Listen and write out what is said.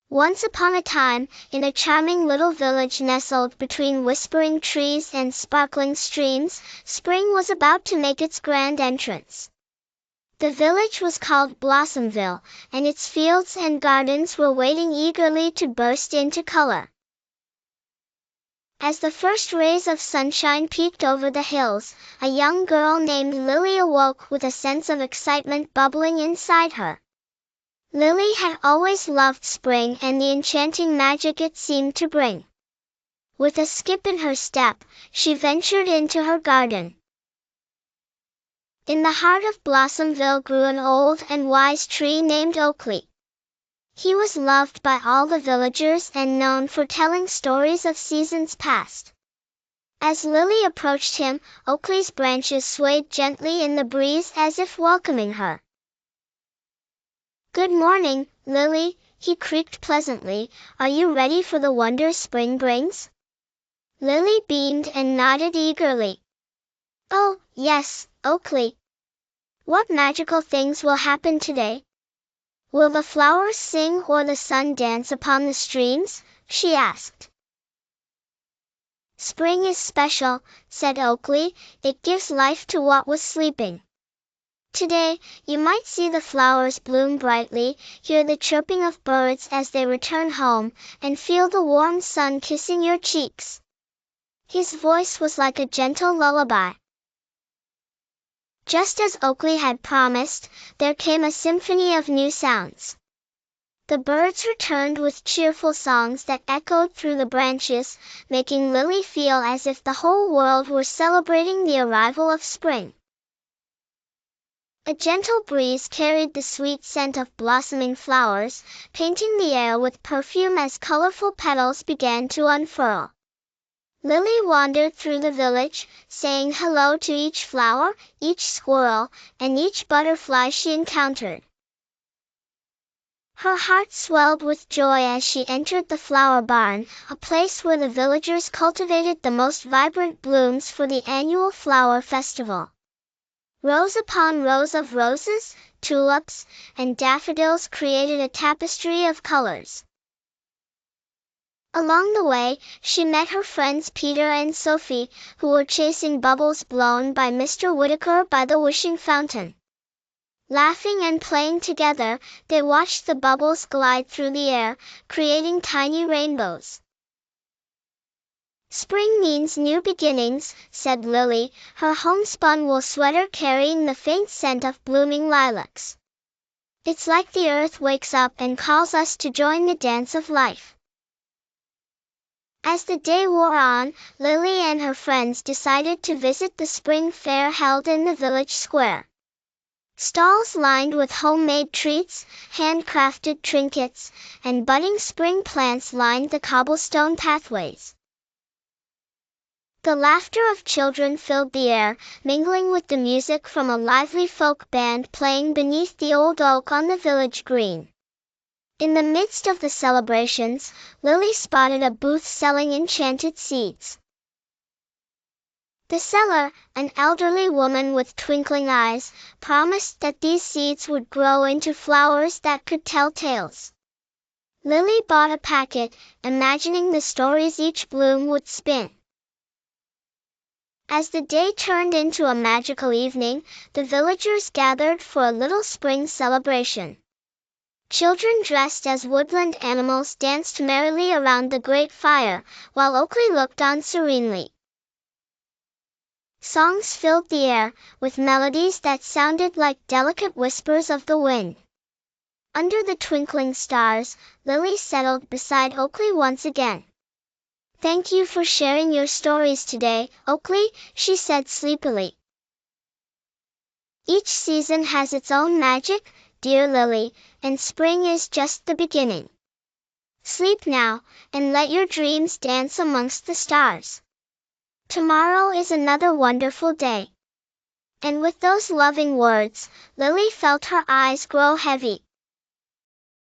Once upon a time, in a charming little village nestled between whispering trees and sparkling streams, spring was about to make its grand entrance. The village was called Blossomville, and its fields and gardens were waiting eagerly to burst into color. As the first rays of sunshine peeked over the hills, a young girl named Lily awoke with a sense of excitement bubbling inside her. Lily had always loved spring and the enchanting magic it seemed to bring. With a skip in her step, she ventured into her garden. In the heart of Blossomville grew an old and wise tree named Oakley. He was loved by all the villagers and known for telling stories of seasons past. As Lily approached him, Oakley's branches swayed gently in the breeze as if welcoming her. "Good morning, Lily," he creaked pleasantly. "Are you ready for the wonders spring brings?" Lily beamed and nodded eagerly. "Oh, yes, Oakley. What magical things will happen today? Will the flowers sing or the sun dance upon the streams?" she asked. "Spring is special," said Oakley. "It gives life to what was sleeping. Today, you might see the flowers bloom brightly, hear the chirping of birds as they return home, and feel the warm sun kissing your cheeks." His voice was like a gentle lullaby. Just as Oakley had promised, there came a symphony of new sounds. The birds returned with cheerful songs that echoed through the branches, making Lily feel as if the whole world were celebrating the arrival of spring. A gentle breeze carried the sweet scent of blossoming flowers, painting the air with perfume as colorful petals began to unfurl. Lily wandered through the village, saying hello to each flower, each squirrel, and each butterfly she encountered. Her heart swelled with joy as she entered the flower barn, a place where the villagers cultivated the most vibrant blooms for the annual flower festival. Rows upon rows of roses, tulips, and daffodils created a tapestry of colors. Along the way, she met her friends Peter and Sophie, who were chasing bubbles blown by Mr. Whitaker by the wishing fountain. Laughing and playing together, they watched the bubbles glide through the air, creating tiny rainbows. "Spring means new beginnings," said Lily, her homespun wool sweater carrying the faint scent of blooming lilacs. "It's like the earth wakes up and calls us to join the dance of life." As the day wore on, Lily and her friends decided to visit the spring fair held in the village square. Stalls lined with homemade treats, handcrafted trinkets, and budding spring plants lined the cobblestone pathways. The laughter of children filled the air, mingling with the music from a lively folk band playing beneath the old oak on the village green. In the midst of the celebrations, Lily spotted a booth selling enchanted seeds. The seller, an elderly woman with twinkling eyes, promised that these seeds would grow into flowers that could tell tales. Lily bought a packet, imagining the stories each bloom would spin. As the day turned into a magical evening, the villagers gathered for a little spring celebration. Children dressed as woodland animals danced merrily around the great fire, while Oakley looked on serenely. Songs filled the air, with melodies that sounded like delicate whispers of the wind. Under the twinkling stars, Lily settled beside Oakley once again. "Thank you for sharing your stories today, Oakley," she said sleepily. "Each season has its own magic, dear Lily, and spring is just the beginning. Sleep now, and let your dreams dance amongst the stars. Tomorrow is another wonderful day." And with those loving words, Lily felt her eyes grow heavy.